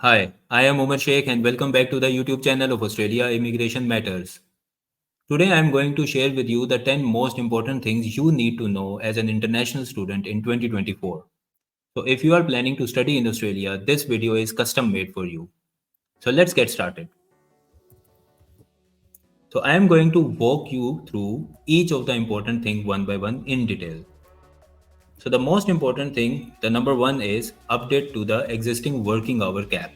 Hi, I am Umar Sheikh and welcome back to the YouTube channel of Australia Immigration Matters. Today I am going to share with you the 10 most important things you need to know as an international student in 2024. So if you are planning to study in Australia, this video is custom made for you. So let's get started. So I am going to walk you through each of the important thing one by one in detail. So the most important thing, the number one is update to the existing working hour cap.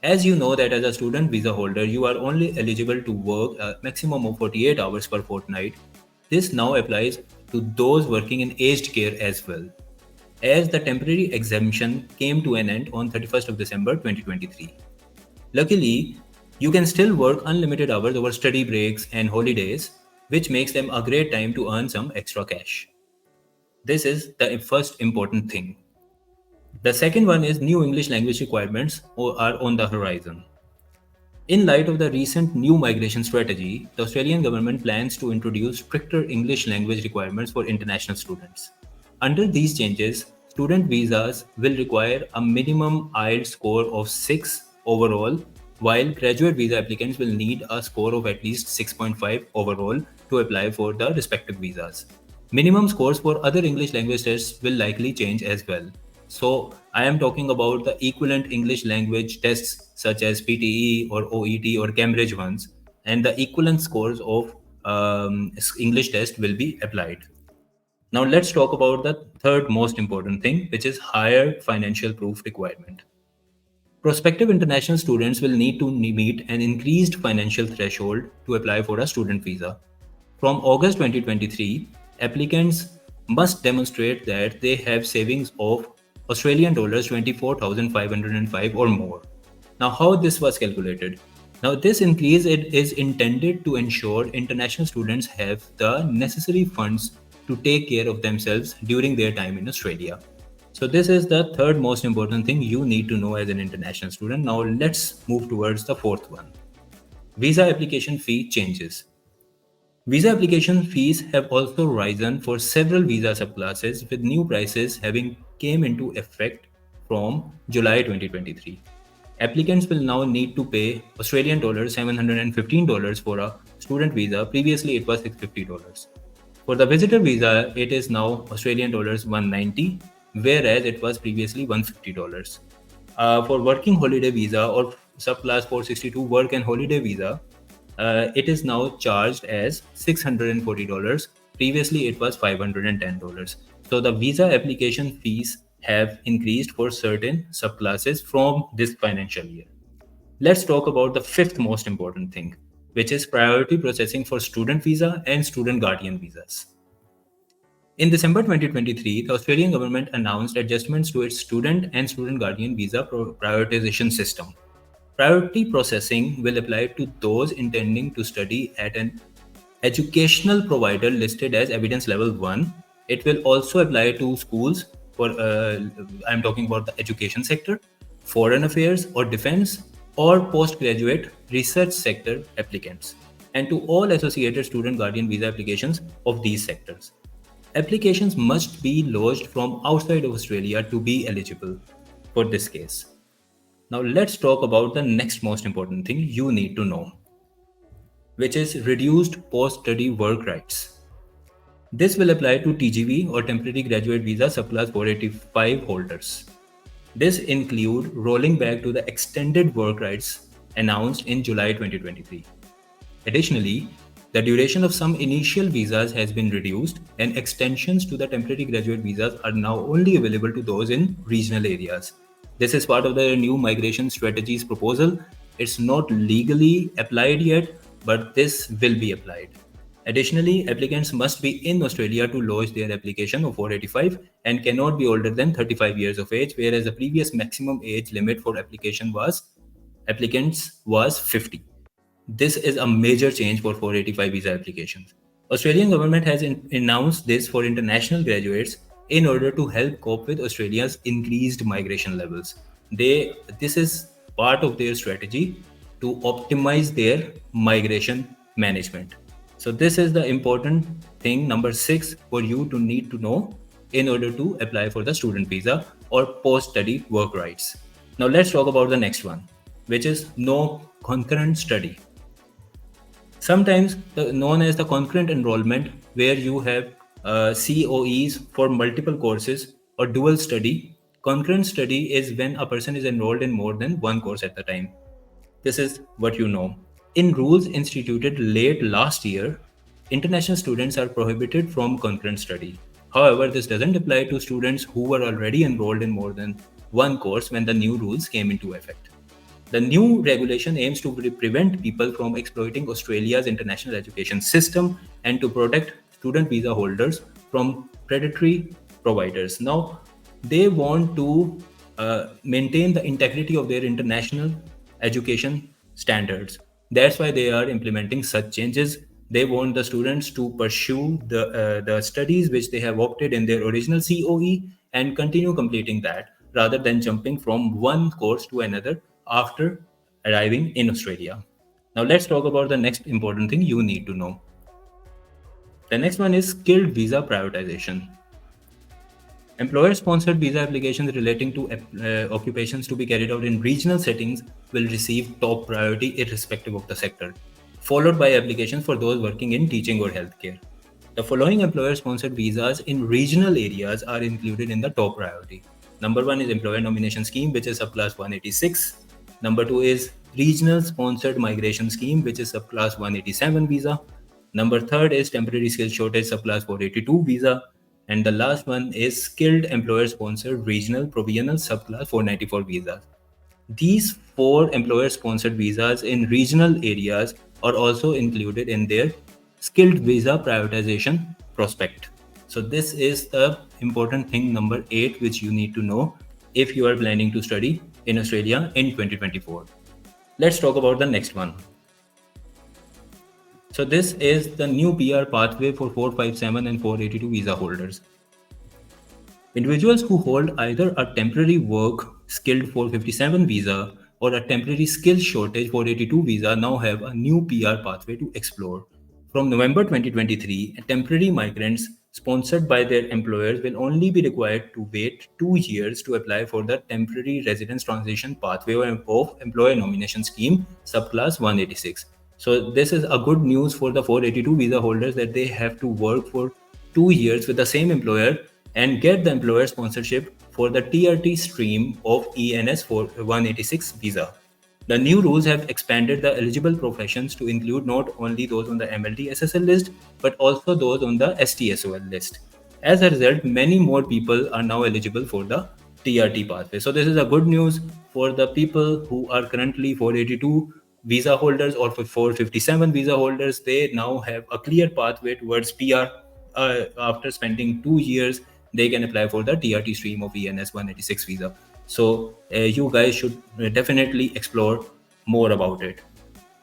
As you know that as a student visa holder, you are only eligible to work a maximum of 48 hours per fortnight. This now applies to those working in aged care as well, as the temporary exemption came to an end on 31st of December 2023. Luckily, you can still work unlimited hours over study breaks and holidays, which makes them a great time to earn some extra cash. This is the first important thing. The second one is new English language requirements are on the horizon. In light of the recent new migration strategy, the Australian government plans to introduce stricter English language requirements for international students. Under these changes, student visas will require a minimum IELTS score of 6 overall, while graduate visa applicants will need a score of at least 6.5 overall to apply for the respective visas. Minimum scores for other English language tests will likely change as well. So, I am talking about the equivalent English language tests such as PTE or OET or Cambridge ones, and the equivalent scores of English test will be applied. Now, let's talk about the third most important thing, which is higher financial proof requirement. Prospective international students will need to meet an increased financial threshold to apply for a student visa. From August 2023, applicants must demonstrate that they have savings of Australian dollars 24,505 or more. Now, how this was calculated? Now, this increase is intended to ensure international students have the necessary funds to take care of themselves during their time in Australia. So this is the third most important thing you need to know as an international student. Now let's move towards the fourth one. Visa application fee changes. Visa application fees have also risen for several visa subclasses, with new prices having came into effect from July 2023. Applicants will now need to pay Australian dollars $715 for a student visa. Previously it was $650. For the visitor visa, it is now Australian dollars 190, whereas it was previously $150. For working holiday visa or subclass 462 work and holiday visa, it is now charged as $640. Previously, it was $510. So the visa application fees have increased for certain subclasses from this financial year. Let's talk about the fifth most important thing, which is priority processing for student visa and student guardian visas. In December 2023, the Australian government announced adjustments to its student and student guardian visa prioritization system. Priority processing will apply to those intending to study at an educational provider listed as evidence level 1. It will also apply to schools for I'm talking about the education sector, foreign affairs or defense, or postgraduate research sector applicants, and to all associated student guardian visa applications of these sectors. Applications must be lodged from outside of Australia to be eligible for this case. Now let's talk about the next most important thing you need to know, which is reduced post-study work rights. This will apply to TGV or temporary graduate visa subclass 485 holders. This include rolling back to the extended work rights announced in July 2023. Additionally, the duration of some initial visas has been reduced, and extensions to the temporary graduate visas are now only available to those in regional areas. This is part of the new migration strategies proposal. It's not legally applied yet, but this will be applied. Additionally, applicants must be in Australia to lodge their application of 485 and cannot be older than 35 years of age, whereas the previous maximum age limit for applicants was 50. This is a major change for 485 visa applications. Australian government has announced this for international graduates in order to help cope with Australia's increased migration levels. This is part of their strategy to optimize their migration management. So this is the important thing number 6 for you to need to know in order to apply for the student visa or post-study work rights. Now let's talk about the next one, which is no concurrent study. Sometimes known as the concurrent enrollment, where you have COEs for multiple courses or dual study. Concurrent study is when a person is enrolled in more than one course at the time. This is what you know. In rules instituted late last year, international students are prohibited from concurrent study. However, this doesn't apply to students who were already enrolled in more than one course when the new rules came into effect. The new regulation aims to prevent people from exploiting Australia's international education system and to protect student visa holders from predatory providers. Now, they want to maintain the integrity of their international education standards. That's why they are implementing such changes. They want the students to pursue the studies which they have opted in their original COE and continue completing that rather than jumping from one course to another after arriving in Australia. Now, let's talk about the next important thing you need to know. The next one is skilled visa prioritization. Employer sponsored visa applications relating to occupations to be carried out in regional settings will receive top priority irrespective of the sector, followed by applications for those working in teaching or healthcare. The following employer sponsored visas in regional areas are included in the top priority. Number one is Employer Nomination Scheme, which is subclass 186. Number two is Regional Sponsored Migration Scheme, which is subclass 187 visa. Number third is Temporary Skills Shortage subclass 482 visa. And the last one is Skilled Employer Sponsored Regional Provisional subclass 494 visas. These four employer sponsored visas in regional areas are also included in their skilled visa prioritization prospect. So this is the important thing number 8 which you need to know if you are planning to study in Australia in 2024. Let's talk about the next one. So this is the new PR pathway for 457 and 482 visa holders. Individuals who hold either a temporary work skilled 457 visa or a temporary skill shortage 482 visa now have a new PR pathway to explore. From November 2023, temporary migrants sponsored by their employers will only be required to wait 2 years to apply for the temporary residence transition pathway of employer nomination scheme subclass 186. So this is a good news for the 482 visa holders that they have to work for 2 years with the same employer and get the employer sponsorship for the TRT stream of ENS for 186 visa. The new rules have expanded the eligible professions to include not only those on the MLT SSL list, but also those on the STSOL list. As a result, many more people are now eligible for the TRT pathway. So this is a good news for the people who are currently 482 visa holders or for 457 visa holders. They now have a clear pathway towards PR. After spending 2 years, they can apply for the TRT stream of ENS 186 visa. So you guys should definitely explore more about it.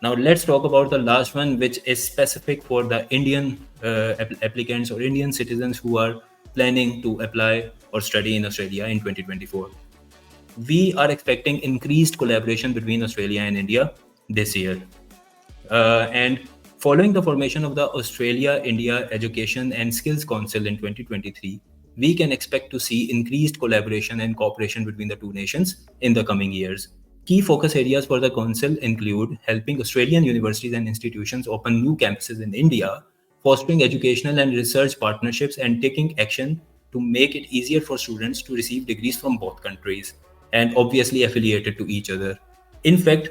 Now let's talk about the last one, which is specific for the Indian applicants or Indian citizens who are planning to apply or study in Australia in 2024. We are expecting increased collaboration between Australia and India this year. And following the formation of the Australia-India Education and Skills Council in 2023, we can expect to see increased collaboration and cooperation between the two nations in the coming years. Key focus areas for the Council include helping Australian universities and institutions open new campuses in India, fostering educational and research partnerships, and taking action to make it easier for students to receive degrees from both countries and obviously affiliated to each other. In fact,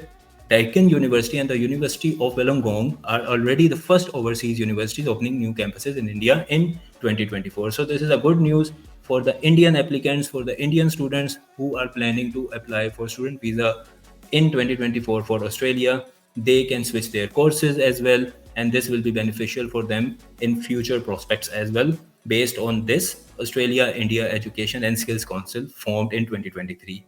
Deakin University and the University of Wollongong are already the first overseas universities opening new campuses in India in 2024. So this is a good news for the Indian applicants, for the Indian students who are planning to apply for student visa in 2024 for Australia. They can switch their courses as well, and this will be beneficial for them in future prospects as well, based on this Australia-India Education and Skills Council formed in 2023.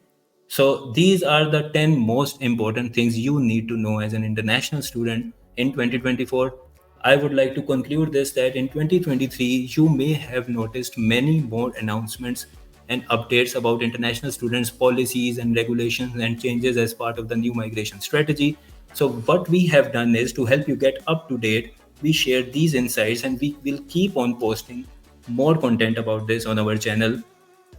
So these are the 10 most important things you need to know as an international student in 2024. I would like to conclude this that in 2023, you may have noticed many more announcements and updates about international students' policies and regulations and changes as part of the new migration strategy. So what we have done is to help you get up to date. We share these insights and we will keep on posting more content about this on our channel.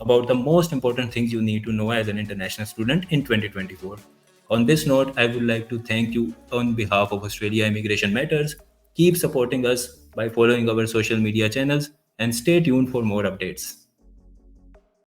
about the most important things you need to know as an international student in 2024. On this note, I would like to thank you on behalf of Australia Immigration Matters. Keep supporting us by following our social media channels and stay tuned for more updates.